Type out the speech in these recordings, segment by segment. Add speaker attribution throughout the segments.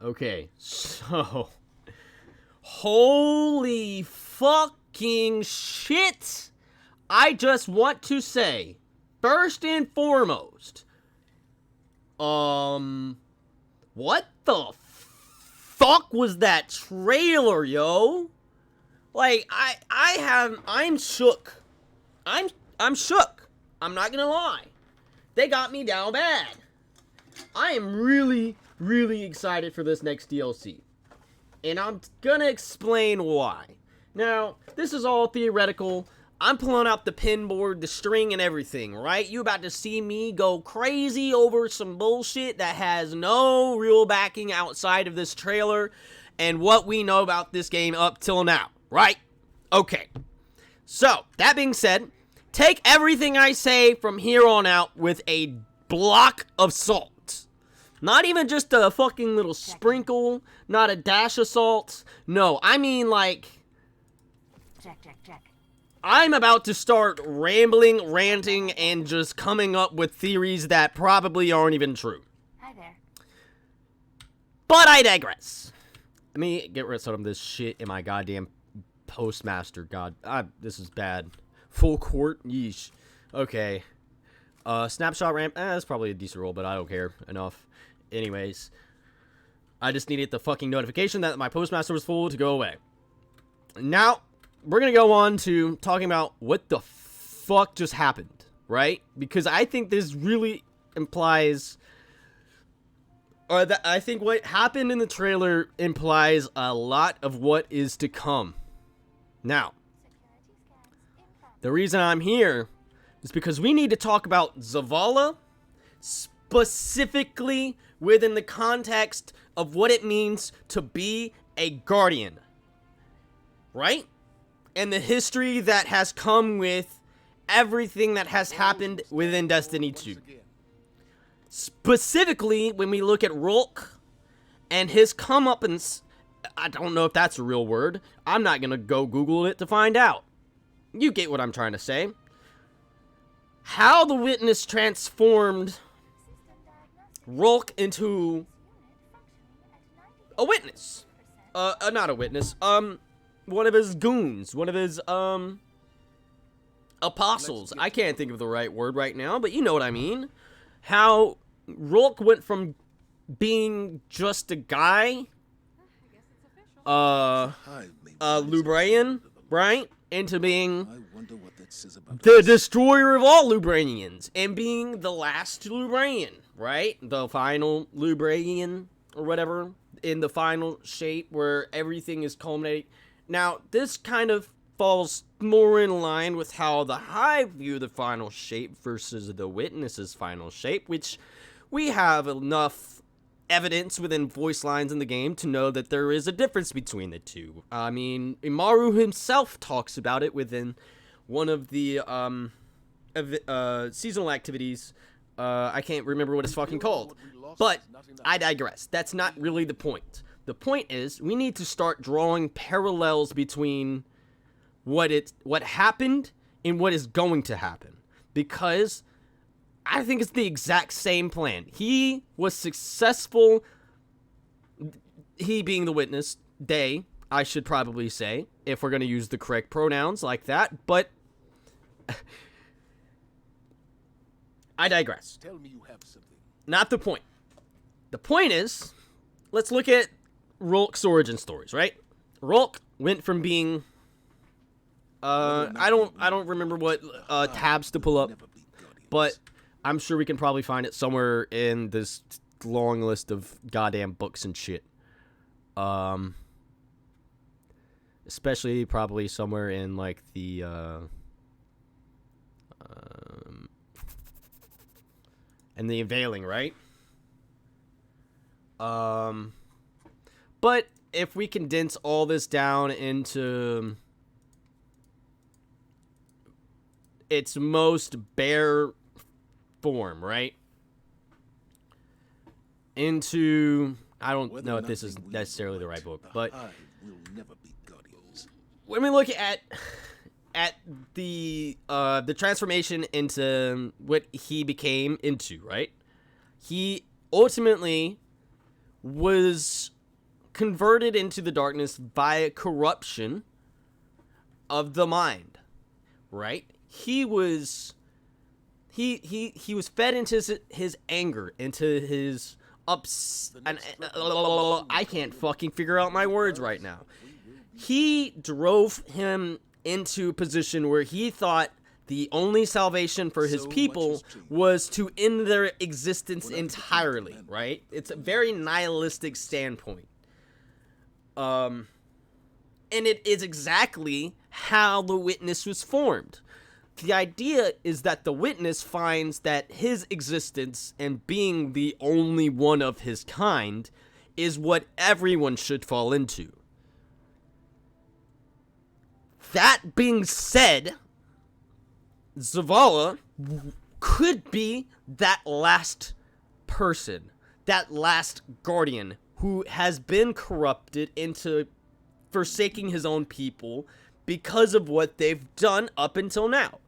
Speaker 1: Okay, so holy fucking shit. I just want to say, first and foremost, what the fuck was that trailer, yo? Like, I'm shook. I'm shook. I'm not gonna lie. They got me down bad. I am really, really excited for this next DLC. And I'm gonna explain why. Now, this is all theoretical. I'm pulling out the pin board, the string, and everything, right? You about to see me go crazy over some bullshit that has no real backing outside of this trailer and what we know about this game up till now, right? Okay. So, that being said, take everything I say from here on out with a block of salt. Not even just a fucking little sprinkle, not a dash of salt. No, I mean like...
Speaker 2: Check.
Speaker 1: I'm about to start rambling, ranting, and just coming up with theories that probably aren't even true.
Speaker 2: Hi there.
Speaker 1: But I digress. Let me get rid of some of this shit in my goddamn postmaster. God, this is bad. Full court? Yeesh. Okay. Snapshot ramp? That's probably a decent roll, but I don't care. Enough. Anyways. I just needed the fucking notification that my postmaster was full to go away. Now, we're gonna go on to talking about what the fuck just happened, right? Because I think this really implies... Or that I think what happened in the trailer implies a lot of what is to come. Now, the reason I'm here is because we need to talk about Zavala, specifically within the context of what it means to be a guardian, right? And the history that has come with everything that has happened within Destiny 2. Specifically, when we look at Rolk and his comeuppance, I don't know if that's a real word. I'm not gonna go Google it to find out. You get what I'm trying to say. How the Witness transformed Rolk into a witness. Not a witness. One of his goons. One of his, apostles. I can't think of the right word right now, but you know what I mean. How Rolk went from being just a guy, Lubrayan, right? Into being the destroyer of all Lubranians, and being the last Lubranian, right? The final Lubranian, or whatever, in the final shape where everything is culminating. Now, this kind of falls more in line with how the Hive view the final shape versus the Witness's final shape, which we have enough evidence within voice lines in the game to know that there is a difference between the two. I mean, Imaru himself talks about it within one of the seasonal activities. I can't remember what it's fucking called. But I digress. That's not really the point. The point is, we need to start drawing parallels between what happened and what is going to happen. Because I think it's the exact same plan. He was successful, he being the witness, they, I should probably say, if we're going to use the correct pronouns like that, but I digress.
Speaker 3: Tell me you have something.
Speaker 1: Not the point. The point is, let's look at Rolk's origin stories, right? Rolk went from being I don't remember what tabs to pull up, but I'm sure we can probably find it somewhere in this long list of goddamn books and shit. Especially probably somewhere in like the and the Unveiling, right? But if we condense all this down into its most bare form, right? Into, I don't know if this is necessarily the right book, but when we look at the transformation into what he became into, right? He ultimately was converted into the darkness via corruption of the mind, right? He was fed into his anger, into his and I can't fucking figure out my words right now. He drove him into a position where he thought the only salvation for his people was to end their existence entirely, right? It's a very nihilistic standpoint. And it is exactly how the witness was formed. The idea is that the witness finds that his existence and being the only one of his kind is what everyone should fall into. That being said, Zavala could be that last person, that last guardian who has been corrupted into forsaking his own people because of what they've done up until now.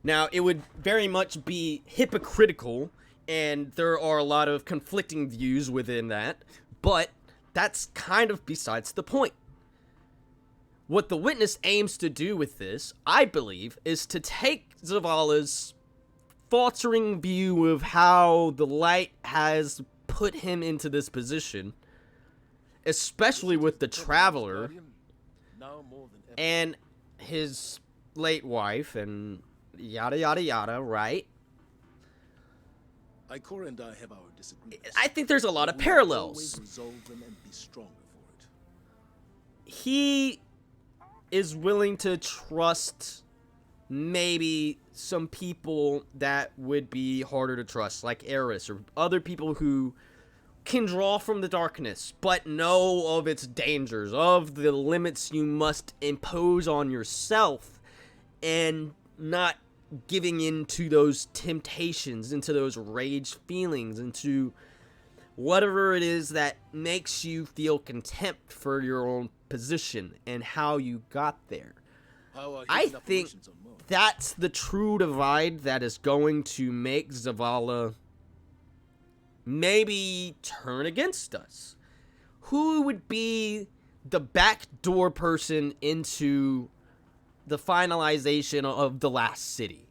Speaker 1: Now, it would very much be hypocritical, and there are a lot of conflicting views within that, but that's kind of besides the point. What the witness aims to do with this, I believe, is to take Zavala's faltering view of how the light has put him into this position, especially with the traveler and his late wife and yada yada yada, right?
Speaker 3: Ikora and I have our disagreements.
Speaker 1: I think there's a lot of parallels.
Speaker 3: Resolve them and be stronger for it.
Speaker 1: He is willing to trust maybe some people that would be harder to trust, like Eris or other people who can draw from the darkness, but know of its dangers, of the limits you must impose on yourself, and not giving in to those temptations, into those rage feelings, into whatever it is that makes you feel contempt for your own position and how you got there. I think that's the true divide that is going to make Zavala maybe turn against us. Who would be the backdoor person into the finalization of the last city?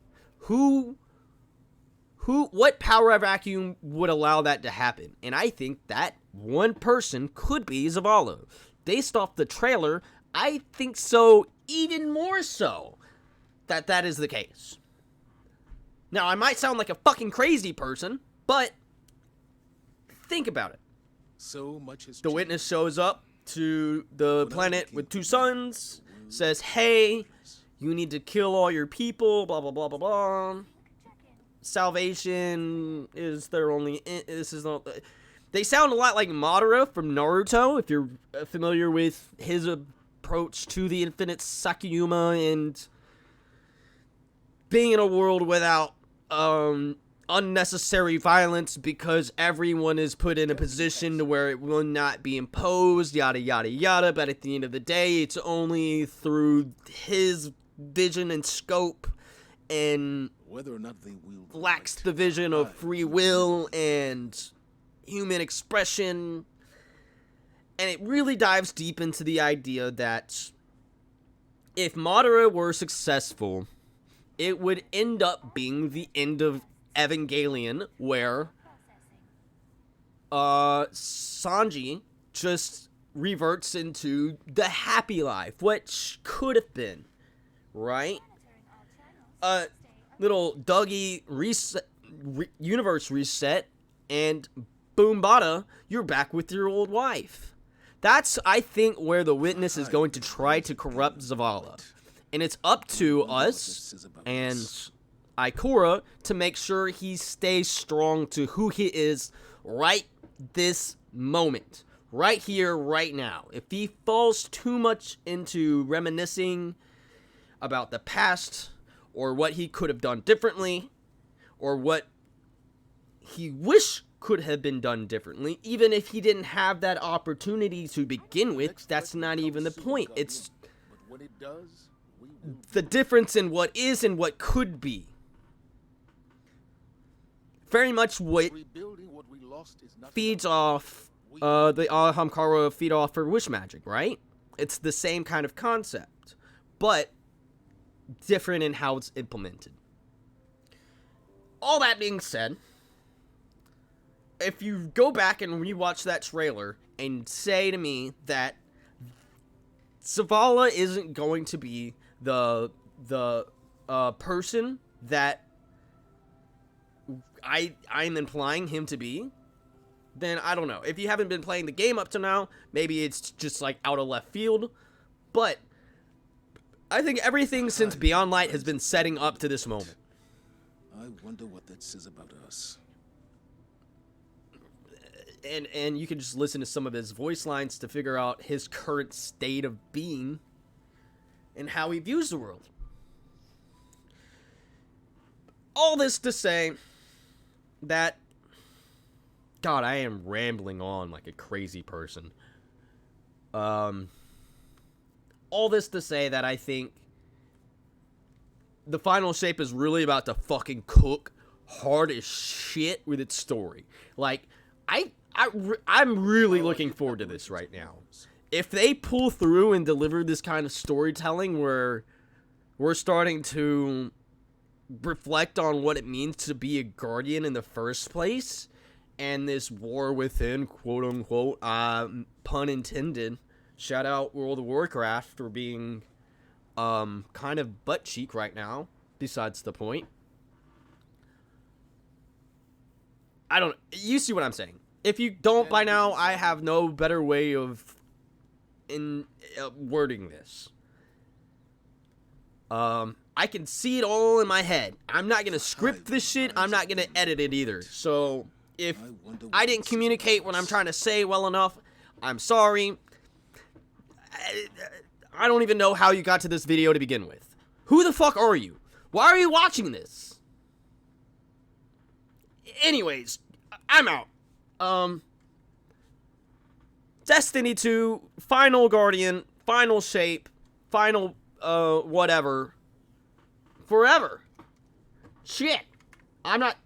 Speaker 1: What power vacuum would allow that to happen? And I think that one person could be Zavala. Based off the trailer, I think so, even more so, that is the case. Now, I might sound like a fucking crazy person, but think about it.
Speaker 3: So much has
Speaker 1: The witness shows up to the planet with two suns, says, hey, you need to kill all your people, blah, blah, blah, blah, blah. Salvation is their only... This is not... They sound a lot like Madara from Naruto, if you're familiar with his approach to the infinite Sakuyama and being in a world without unnecessary violence because everyone is put in a position to where it will not be imposed, yada yada yada, but at the end of the day, it's only through his vision and scope and
Speaker 3: whether or not they will
Speaker 1: lacks the vision of free will and human expression, and it really dives deep into the idea that if Madara were successful, it would end up being the end of Evangelion, where Sanji just reverts into the happy life, which could have been, right? Little Dougie reset, universe reset, and boom bada, you're back with your old wife. That's, I think, where the witness is going to try to corrupt Zavala. And it's up to us and Ikora to make sure he stays strong to who he is right this moment. Right here, right now. If he falls too much into reminiscing about the past, or what he could have done differently, or what he wished could have been done differently, even if he didn't have that opportunity to begin with, that's not even the point. It's the difference in what is and what could be. Very much what feeds off the Ahamkara feed off for wish magic, right? It's the same kind of concept, but different in how it's implemented. All that being said, if you go back and rewatch that trailer and say to me that Zavala isn't going to be the person that I'm implying him to be, then I don't know. If you haven't been playing the game up to now, maybe it's just like out of left field, but I think everything since Beyond Light has been setting up to this moment.
Speaker 3: I wonder what that says about us.
Speaker 1: And you can just listen to some of his voice lines to figure out his current state of being and how he views the world. All this to say that, God, I am rambling on like a crazy person. All this to say that I think the final shape is really about to fucking cook hard as shit with its story. Like, I'm really looking forward to this right now. If they pull through and deliver this kind of storytelling where we're starting to reflect on what it means to be a guardian in the first place, and this war within, quote unquote, pun intended, shout out World of Warcraft for being kind of butt cheek right now, besides the point. You see what I'm saying. If you don't by now, I have no better way of wording this. I can see it all in my head. I'm not going to script this shit. I'm not going to edit it either. So, if I didn't communicate what I'm trying to say well enough, I'm sorry. I don't even know how you got to this video to begin with. Who the fuck are you? Why are you watching this? Anyways, I'm out. Destiny 2, final Guardian, final shape, final, whatever. Forever. Shit. I'm not...